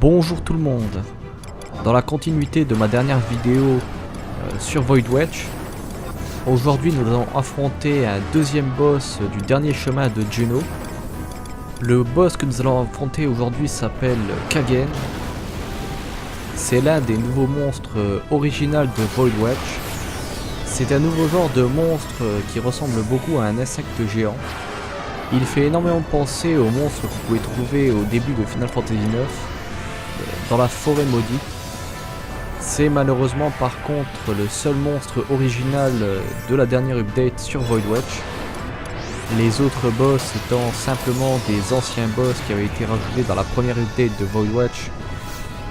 Bonjour tout le monde. Dans la continuité de ma dernière vidéo sur Void Wedge, aujourd'hui nous allons affronter un deuxième boss du dernier chemin de Juno. Le boss que nous allons affronter aujourd'hui s'appelle Kagen. C'est l'un des nouveaux monstres originaux de Void Wedge. C'est un nouveau genre de monstre qui ressemble beaucoup à un insecte géant. Il fait énormément penser aux monstres que vous pouvez trouver au début de Final Fantasy IX dans la forêt maudite. C'est malheureusement par contre le seul monstre original de la dernière update sur Void Wedge. Les autres boss étant simplement des anciens boss qui avaient été rajoutés dans la première update de Void Wedge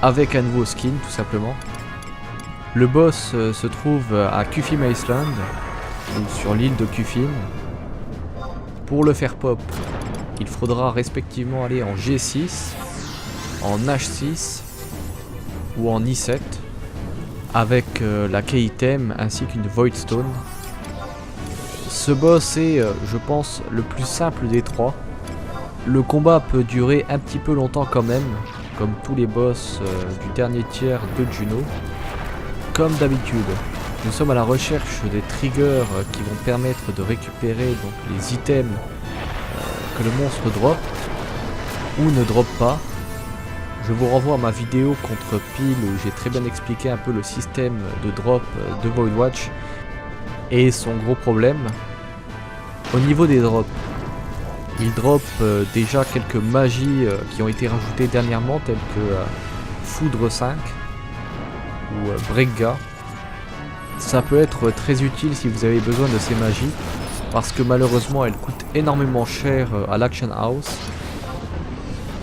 avec un nouveau skin tout simplement. Le boss se trouve à Kufim Island, ou sur l'île de Kufim. Pour le faire pop, il faudra respectivement aller en G6, en H6 ou en I7 avec la Key Item ainsi qu'une Void Stone. Ce boss est, je pense, le plus simple des trois. Le combat peut durer un petit peu longtemps quand même, comme tous les boss du dernier tiers de Juno. Comme d'habitude, nous sommes à la recherche des triggers qui vont permettre de récupérer donc, les items que le monstre drop ou ne drop pas. Je vous renvoie à ma vidéo contre Pile où j'ai très bien expliqué un peu le système de drop de Void Wedge et son gros problème. Au niveau des drops, il drop déjà quelques magies qui ont été rajoutées dernièrement telles que Foudre 5 ou Bregga. Ça peut être très utile si vous avez besoin de ces magies parce que malheureusement elles coûtent énormément cher à l'Action House.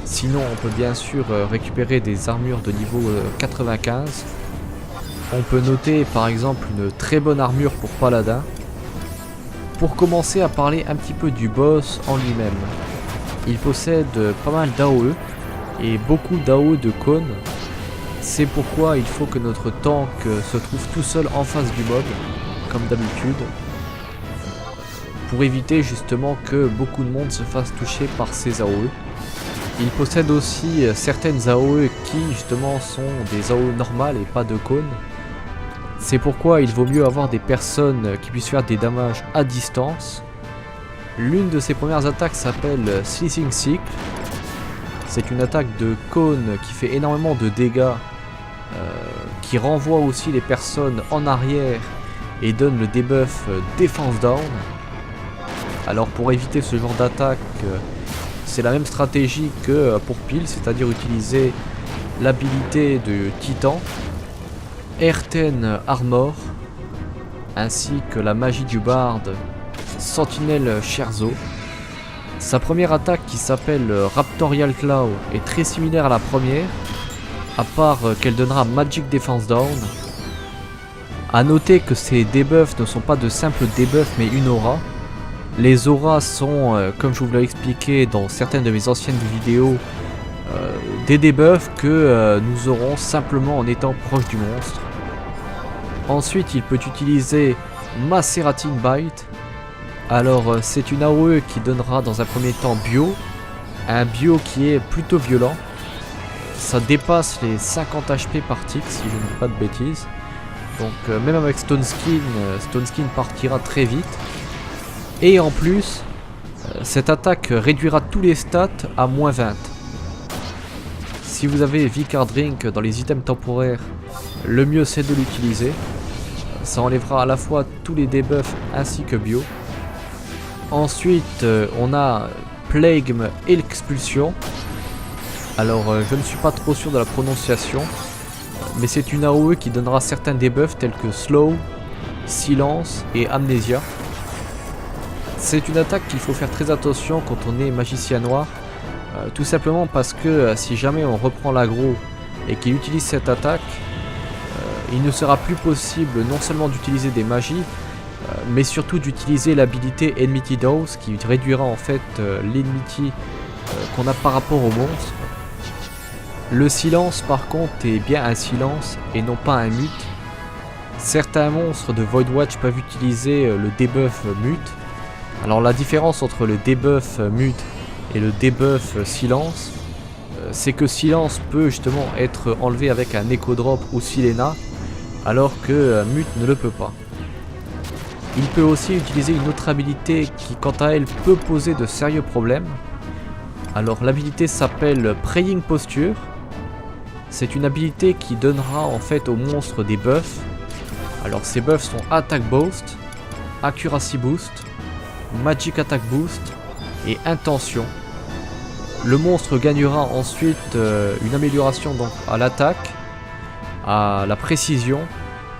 Sinon on peut bien sûr récupérer des armures de niveau 95. On peut noter par exemple une très bonne armure pour Paladin. Pour commencer à parler un petit peu du boss en lui-même, il possède pas mal d'AOE et beaucoup d'AOE de cône. C'est pourquoi il faut que notre tank se trouve tout seul en face du mob, comme d'habitude, pour éviter justement que beaucoup de monde se fasse toucher par ces AOE. Il possède aussi certaines AOE qui justement sont des AOE normales et pas de cône. C'est pourquoi il vaut mieux avoir des personnes qui puissent faire des damages à distance. L'une de ses premières attaques s'appelle Slithing Cycle. C'est une attaque de cône qui fait énormément de dégâts, qui renvoie aussi les personnes en arrière et donne le debuff Defense Down. Alors pour éviter ce genre d'attaque, c'est la même stratégie que pour Pile, c'est-à-dire utiliser l'habilité de Titan, Earthen Armor, ainsi que la magie du barde Sentinelle Scherzo. Sa première attaque qui s'appelle Raptorial Claw est très similaire à la première, à part qu'elle donnera Magic Defense Down. A noter que ces debuffs ne sont pas de simples debuffs mais une aura. Les auras sont, comme je vous l'ai expliqué dans certaines de mes anciennes vidéos, des debuffs que nous aurons simplement en étant proche du monstre. Ensuite, il peut utiliser Macerating Bite. Alors, c'est une AOE qui donnera dans un premier temps bio, un bio qui est plutôt violent. Ça dépasse les 50 HP par tick si je ne dis pas de bêtises. Donc, même avec Stone Skin partira très vite. Et en plus, cette attaque réduira tous les stats à moins 20. Si vous avez Vicar Drink dans les items temporaires, le mieux c'est de l'utiliser. Ça enlèvera à la fois tous les debuffs ainsi que bio. Ensuite, on a Plague Expulsion. Alors, je ne suis pas trop sûr de la prononciation, mais c'est une AOE qui donnera certains debuffs tels que Slow, Silence et Amnesia. C'est une attaque qu'il faut faire très attention quand on est magicien noir, tout simplement parce que si jamais on reprend l'aggro et qu'il utilise cette attaque, il ne sera plus possible non seulement d'utiliser des magies, mais surtout d'utiliser l'habilité Enmity Dose qui réduira en fait l'enmity qu'on a par rapport au monstre. Le silence par contre est bien un silence et non pas un mute. Certains monstres de Void Wedge peuvent utiliser le debuff mute. Alors la différence entre le debuff mute et le debuff silence, c'est que Silence peut justement être enlevé avec un Echo Drop ou Silena, alors que Mute ne le peut pas. Il peut aussi utiliser une autre habilité qui quant à elle peut poser de sérieux problèmes. Alors l'habilité s'appelle Praying Posture. C'est une habilité qui donnera en fait au monstre des buffs. Alors ces buffs sont Attack Boost, Accuracy Boost, Magic Attack Boost et Intention. Le monstre gagnera ensuite une amélioration donc à l'attaque, à la précision,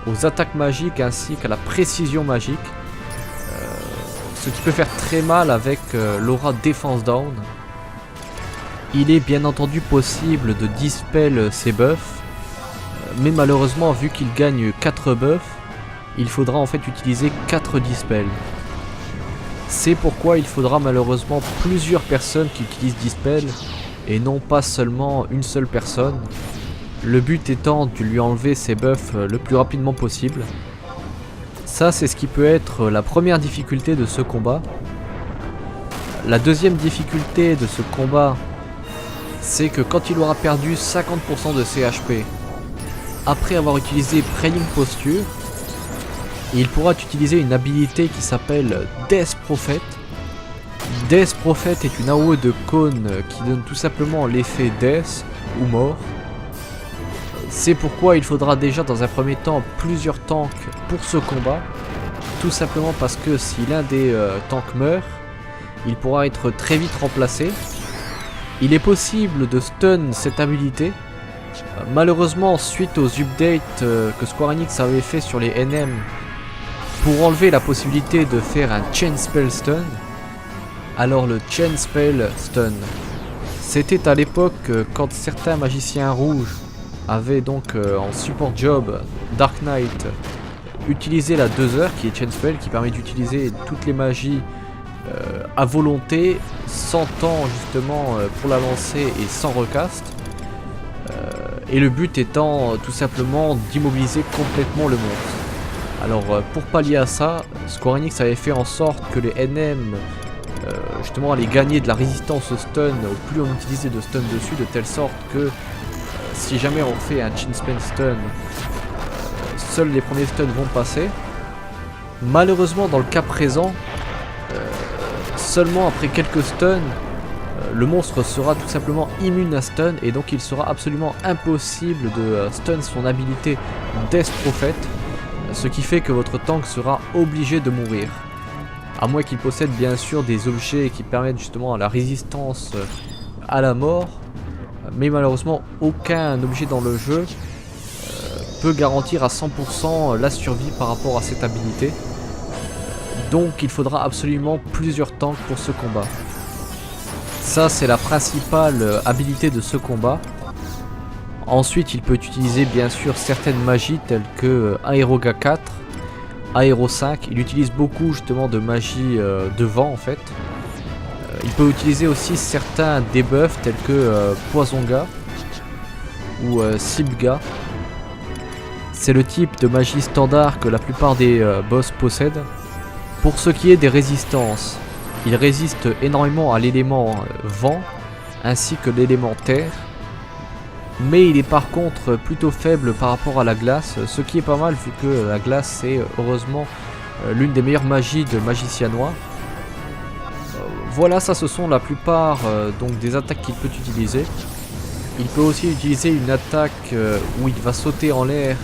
aux attaques magiques ainsi qu'à la précision magique. Ce qui peut faire très mal avec l'aura Defense Down. Il est bien entendu possible de dispel ces buffs, mais malheureusement vu qu'il gagne 4 buffs, il faudra en fait utiliser 4 dispels. C'est pourquoi il faudra malheureusement plusieurs personnes qui utilisent dispel et non pas seulement une seule personne. Le but étant de lui enlever ses buffs le plus rapidement possible. Ça c'est ce qui peut être la première difficulté de ce combat. La deuxième difficulté de ce combat, c'est que quand il aura perdu 50% de ses HP, après avoir utilisé Praying Posture, il pourra utiliser une habilité qui s'appelle Death Prophet. Death Prophet est une AOE de cône qui donne tout simplement l'effet Death ou mort. C'est pourquoi il faudra déjà dans un premier temps plusieurs tanks pour ce combat. Tout simplement parce que si l'un des tanks meurt, il pourra être très vite remplacé. Il est possible de stun cette habilité. Malheureusement, suite aux updates que Square Enix avait fait sur les NM, pour enlever la possibilité de faire un Chain Spell Stun, alors le Chain Spell Stun, c'était à l'époque quand certains magiciens rouges avaient donc en support job Dark Knight utilisé la 2 heures qui est Chain Spell, qui permet d'utiliser toutes les magies à volonté, sans temps justement pour la lancer et sans recast. Et le but étant tout simplement d'immobiliser complètement le monstre. Alors pour pallier à ça, Square Enix avait fait en sorte que les NM justement allaient gagner de la résistance au stun au plus on utilisait de stun dessus, de telle sorte que si jamais on fait un Chain Spell Stun, seuls les premiers stuns vont passer. Malheureusement dans le cas présent, seulement après quelques stuns, le monstre sera tout simplement immune à stun et donc il sera absolument impossible de stun son habilité Death Prophet. Ce qui fait que votre tank sera obligé de mourir. À moins qu'il possède bien sûr des objets qui permettent justement la résistance à la mort. Mais malheureusement aucun objet dans le jeu peut garantir à 100% la survie par rapport à cette habilité. Donc il faudra absolument plusieurs tanks pour ce combat. Ça c'est la principale habilité de ce combat. Ensuite, il peut utiliser bien sûr certaines magies telles que Aeroga 4, Aero 5. Il utilise beaucoup justement de magie de vent en fait. Il peut utiliser aussi certains debuffs tels que Poisonga ou Silpga. C'est le type de magie standard que la plupart des boss possèdent. Pour ce qui est des résistances, il résiste énormément à l'élément vent ainsi que l'élément terre. Mais il est par contre plutôt faible par rapport à la glace, ce qui est pas mal vu que la glace c'est heureusement l'une des meilleures magies de magicien noir. Voilà, ça ce sont la plupart donc des attaques qu'il peut utiliser. Il peut aussi utiliser une attaque où il va sauter en l'air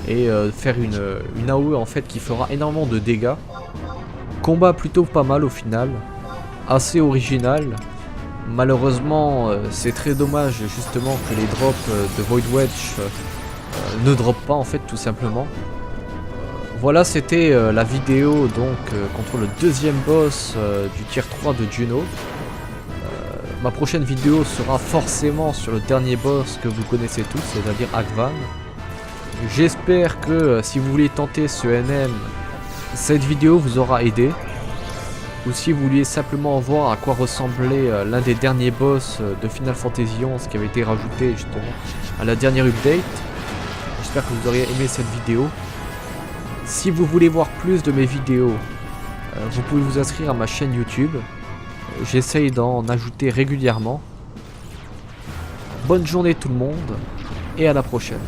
et faire une AOE en fait qui fera énormément de dégâts. Combat plutôt pas mal au final, assez original. Malheureusement, c'est très dommage justement que les drops de Void Wedge ne droppent pas en fait tout simplement. Voilà, c'était la vidéo donc contre le deuxième boss du tier 3 de Juno. Ma prochaine vidéo sera forcément sur le dernier boss que vous connaissez tous, c'est-à-dire Akvan. J'espère que si vous voulez tenter ce NM, cette vidéo vous aura aidé. Ou si vous vouliez simplement voir à quoi ressemblait l'un des derniers boss de Final Fantasy XI qui avait été rajouté justement à la dernière update. J'espère que vous auriez aimé cette vidéo. Si vous voulez voir plus de mes vidéos, vous pouvez vous inscrire à ma chaîne YouTube. J'essaye d'en ajouter régulièrement. Bonne journée tout le monde et à la prochaine.